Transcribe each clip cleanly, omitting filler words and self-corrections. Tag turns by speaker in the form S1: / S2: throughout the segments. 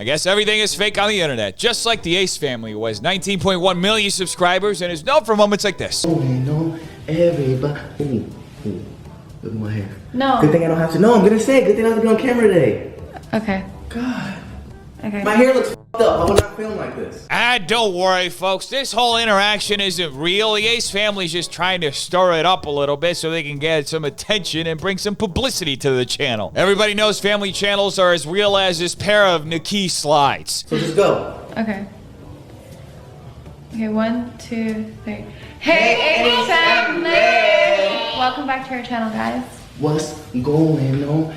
S1: I guess everything is fake on the internet, just like the Ace family, who has 19.1 million subscribers and is known for moments like this.
S2: Oh, no, everybody. Ooh, look at my hair.
S3: No.
S2: Good thing I don't have to. No, I'm gonna say it. Good thing I don't have to be on camera today.
S3: Okay.
S2: God.
S3: Okay.
S2: My hair looks f***ed up. I would not film like this.
S1: Don't worry, folks. This whole interaction isn't real. The Ace family's just trying to stir it up a little bit so they can get some attention and bring some publicity to the channel. Everybody knows family channels are as real as this pair of Nikki slides.
S2: So just go.
S3: Okay. Okay, 1, 2, 3. Hey, Acefamily! Welcome back to our channel, guys.
S2: What's going on?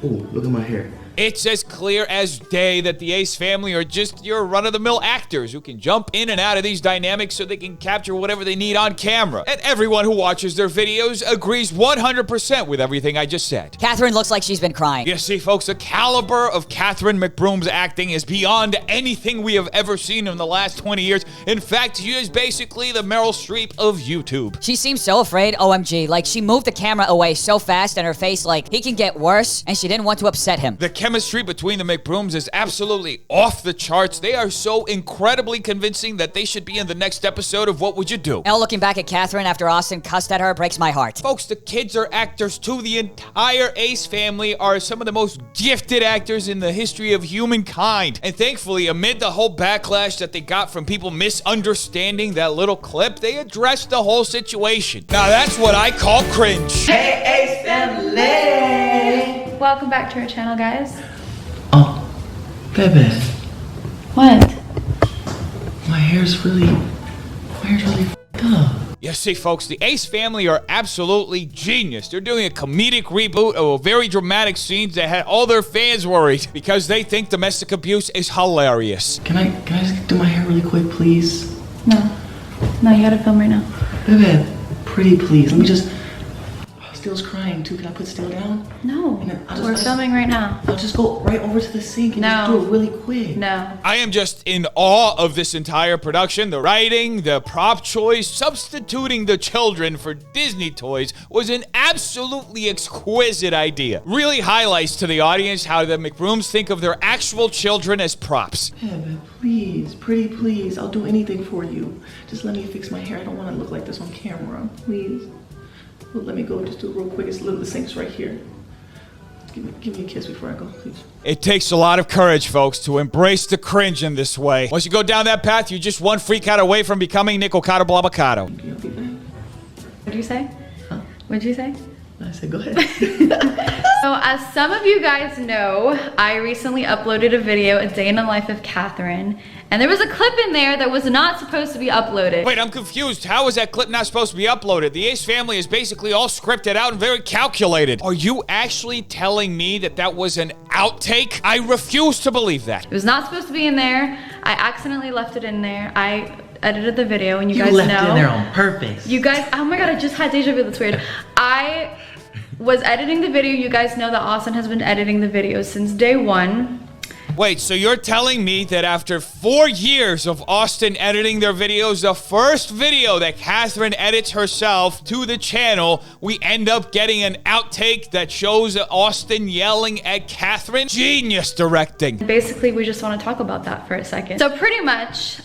S2: Ooh, look at my hair.
S1: It's as clear as day that the Ace family are just your run-of-the-mill actors who can jump in and out of these dynamics so they can capture whatever they need on camera. And everyone who watches their videos agrees 100% with everything I just said.
S4: Catherine looks like she's been crying.
S1: You see, folks, the caliber of Catherine McBroom's acting is beyond anything we have ever seen in the last 20 years. In fact, she is basically the Meryl Streep of YouTube.
S4: She seems so afraid, OMG. Like, she moved the camera away so fast and her face like, he can get worse, and she didn't want to upset him.
S1: The chemistry between the McBrooms is absolutely off the charts. They are so incredibly convincing that they should be in the next episode of What Would You Do?
S4: Now, looking back at Catherine after Austin cussed at her breaks my heart.
S1: Folks, the kids are actors too. The entire Ace family are some of the most gifted actors in the history of humankind. And thankfully, amid the whole backlash that they got from people misunderstanding that little clip, they addressed the whole situation. Now that's what I call cringe.
S2: Hey, Acefamily!
S3: Welcome back to our channel, guys.
S2: Oh, baby.
S3: What?
S2: My hair's really f***ed up.
S1: You see, folks, the Ace family are absolutely genius. They're doing a comedic reboot of very dramatic scenes that had all their fans worried because they think domestic abuse is hilarious.
S2: Can I just do my hair really quick, please?
S3: No. No, you gotta film right now.
S2: Baby, pretty please. Let me just... Steel's crying too. Can I put Steel down?
S3: No. We're filming right now.
S2: I'll just go right over to the sink and just do it really quick.
S3: No.
S1: I am just in awe of this entire production. The writing, the prop choice, substituting the children for Disney toys was an absolutely exquisite idea. Really highlights to the audience how the McBrooms think of their actual children as props.
S2: Baby, please, pretty please. I'll do anything for you. Just let me fix my hair. I don't want to look like this on camera. Please. Let me go just do it real quick. It's the sink's right here. Give me a kiss before I go, please.
S1: It takes a lot of courage, folks, to embrace the cringe in this way. Once you go down that path, you're just one freak out away from becoming Nicocado Blabacado.
S2: You'll be back.
S3: What'd you say?
S2: Huh?
S3: What'd you say?
S2: I said, go ahead.
S3: So as some of you guys know, I recently uploaded a video, A Day in the Life of Catherine, and there was a clip in there that was not supposed to be uploaded.
S1: Wait, I'm confused. How is that clip not supposed to be uploaded? The Ace family is basically all scripted out and very calculated. Are you actually telling me that that was an outtake? I refuse to believe that.
S3: It was not supposed to be in there. I accidentally left it in there. I edited the video, and you guys
S2: left
S3: know.
S2: it in there on purpose.
S3: You guys, oh my god, I just had deja vu, that's weird. I was editing the video. You guys know that Austin has been editing the videos since day one.
S1: Wait, so you're telling me that after 4 years of Austin editing their videos, the first video that Catherine edits herself to the channel, we end up getting an outtake that shows Austin yelling at Catherine? Genius directing.
S3: Basically, we just want to talk about that for a second. So pretty much,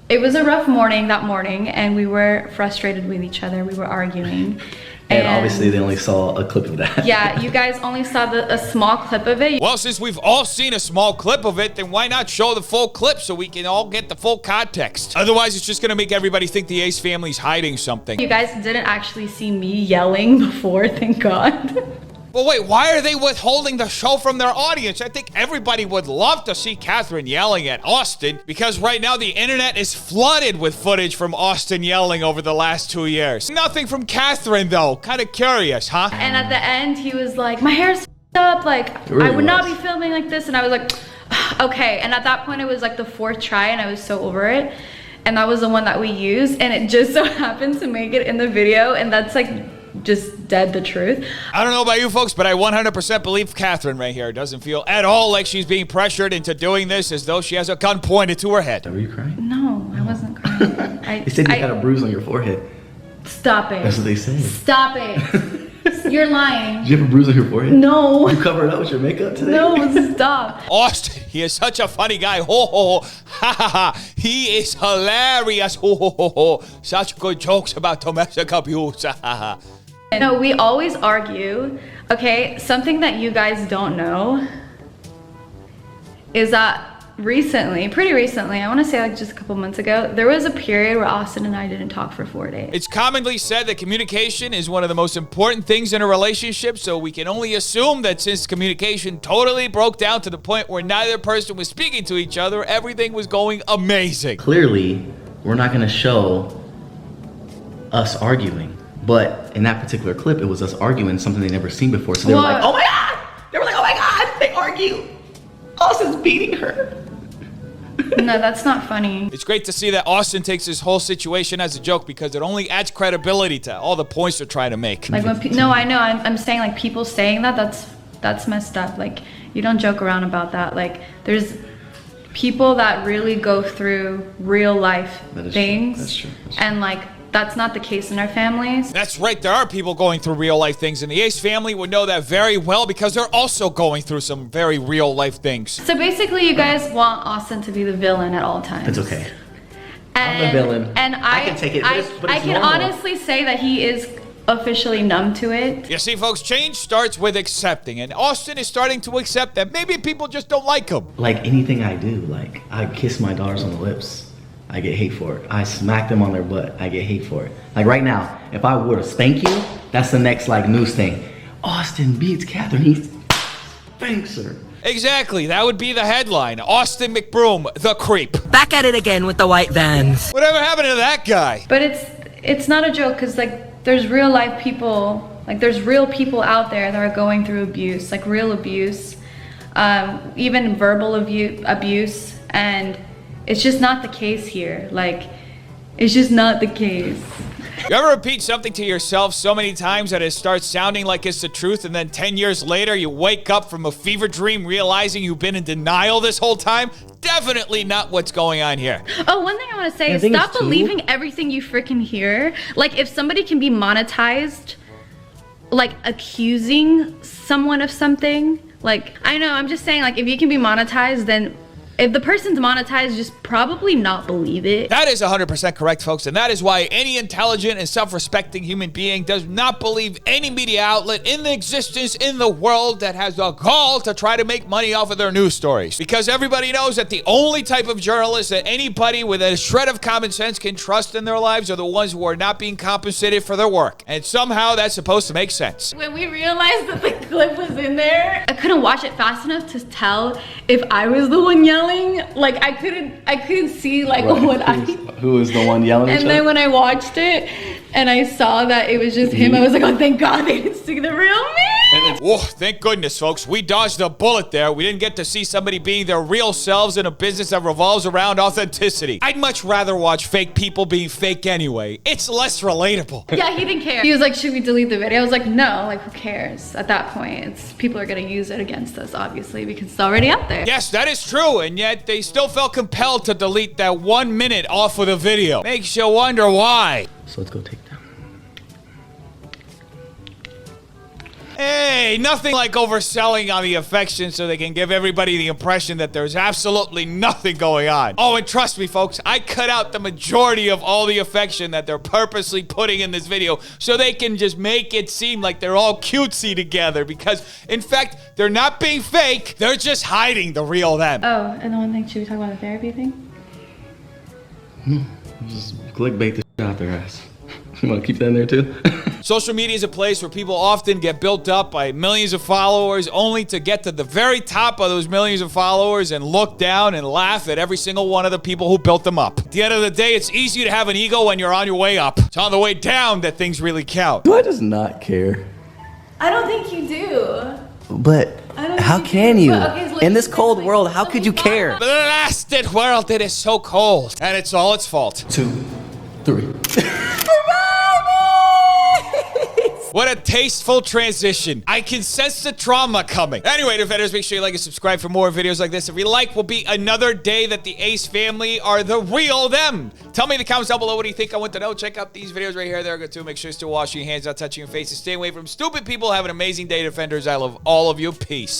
S3: it was a rough morning that morning, and we were frustrated with each other. We were arguing.
S2: And obviously they only saw a clip of that.
S3: Yeah, you guys only saw a small clip of it.
S1: Well, since we've all seen a small clip of it, then why not show the full clip so we can all get the full context? Otherwise, it's just gonna make everybody think the Ace family's hiding something.
S3: You guys didn't actually see me yelling before, thank God.
S1: Well, wait, why are they withholding the show from their audience? I think everybody would love to see Catherine yelling at Austin, because right now the internet is flooded with footage from Austin yelling over the last 2 years. Nothing from Catherine, though. Kind of curious, huh?
S3: And at the end, he was like, my hair's f***ed up, like,
S2: really
S3: I would not
S2: was.
S3: be filming like this. And I was like, okay. And at that point, it was like the 4th try, and I was so over it. And that was the one that we used, and it just so happened to make it in the video, and that's like just dead the truth.
S1: I don't know about you folks, but I 100% believe Catherine right here. It doesn't feel at all like she's being pressured into doing this as though she has a gun pointed to her head.
S2: Were you crying?
S3: No, I wasn't crying.
S2: They said you had a bruise on your forehead.
S3: Stop it.
S2: That's what they said.
S3: Stop it. You're lying.
S5: Did you have a bruise on your forehead?
S3: No.
S5: You covered it up with your makeup today?
S3: No, stop.
S1: Austin, he is such a funny guy. Ho, ho, ho. Ha, ha, ha. He is hilarious. Ho, ho, ho, ho. Such good jokes about domestic abuse. Ha, ha, ha.
S3: No, we always argue. Okay, something that you guys don't know is that pretty recently, I want to say like just a couple months ago, there was a period where Austin and I didn't talk for 4 days.
S1: It's commonly said that communication is one of the most important things in a relationship, so we can only assume that since communication totally broke down to the point where neither person was speaking to each other, everything was going amazing.
S5: Clearly, we're not gonna show us arguing. But in that particular clip, it was us arguing something they'd never seen before. So they were like, oh my God! They were like, oh my God, they argue. Austin's beating her.
S3: No, that's not funny.
S1: It's great to see that Austin takes this whole situation as a joke because it only adds credibility to all the points they're trying to make.
S3: Like when no, I know. I'm saying like people saying that's messed up. Like you don't joke around about that. Like there's people that really go through real life things.
S5: That's true.
S3: And like that's not the case in our families.
S1: That's right, there are people going through real life things, and the Ace family would know that very well because they're also going through some very real life things.
S3: So basically you guys want Austin to be the villain at all times.
S5: It's okay.
S3: And,
S5: I'm the villain.
S3: And
S5: I can take it, but it's
S3: I can
S5: normal.
S3: honestly say that he is officially numb to it.
S1: You see, folks, change starts with accepting, and Austin is starting to accept that maybe people just don't like him.
S5: Like anything I do, like I kiss my daughters on the lips, I get hate for it. I smack them on their butt, I get hate for it. Like right now, if I were to spank you, that's the next like news thing. Austin beats Catherine, he spanks her.
S1: Exactly, that would be the headline. Austin McBroom, the creep.
S6: Back at it again with the white vans.
S1: Whatever happened to that guy?
S3: But it's not a joke because like there's real life people, like there's real people out there that are going through abuse, like real abuse, even verbal abuse, and it's just not the case here. Like, it's just not the case.
S1: You ever repeat something to yourself so many times that it starts sounding like it's the truth, and then 10 years later you wake up from a fever dream realizing you've been in denial this whole time? Definitely not what's going on here.
S3: Oh, one thing I want to say is stop believing everything you freaking hear. Like, if somebody can be monetized, like accusing someone of something, like, I know, I'm just saying, like, if you can be monetized, then if the person's monetized, just probably not believe it.
S1: That is 100% correct, folks, and that is why any intelligent and self-respecting human being does not believe any media outlet in existence in the world that has the gall to try to make money off of their news stories. Because everybody knows that the only type of journalists that anybody with a shred of common sense can trust in their lives are the ones who are not being compensated for their work. And somehow that's supposed to make sense.
S3: When we realized that the clip was in there, I couldn't watch it fast enough to tell if I was the one yelling. Like I couldn't see like what
S5: who is the one yelling at each
S3: And then
S5: other?
S3: when I watched it and I saw that it was just him, I was like, oh, thank God they didn't see the real me.
S1: Oh, thank goodness, folks. We dodged a bullet there. We didn't get to see somebody being their real selves in a business that revolves around authenticity. I'd much rather watch fake people being fake anyway. It's less relatable.
S3: Yeah, he didn't care. He was like, should we delete the video? I was like, no, like who cares? At that point, people are gonna use it against us, obviously, because it's already out there.
S1: Yes, that is true, and yet they still felt compelled to delete that 1 minute off of the video. Makes you wonder why.
S5: So let's go take down.
S1: Hey, nothing like overselling on the affection so they can give everybody the impression that there's absolutely nothing going on. Oh, and trust me, folks, I cut out the majority of all the affection that they're purposely putting in this video so they can just make it seem like they're all cutesy together because, in fact, they're not being fake, they're just hiding the real them.
S3: Oh, and the one thing, should we talk about the therapy thing?
S5: Just clickbait the shit out their ass. You want to keep that in there too?
S1: Social media is a place where people often get built up by millions of followers only to get to the very top of those millions of followers and look down and laugh at every single one of the people who built them up. At the end of the day, it's easy to have an ego when you're on your way up. It's on the way down that things really count.
S5: Do I just not care?
S3: I don't think you do.
S5: But how can you?
S3: Okay, so
S5: In this cold world, how could you care?
S1: Blasted world, it is so cold. And it's all its fault.
S5: 2, 3.
S1: What a tasteful transition. I can sense the trauma coming. Anyway, defenders, make sure you like and subscribe for more videos like this. If you like, will be another day that the Ace family are the real them. Tell me in the comments down below what do you think. I want to know. Check out these videos right here. They're good too. Make sure you're still washing your hands, not touching your faces. Stay away from stupid people. Have an amazing day, defenders. I love all of you. Peace.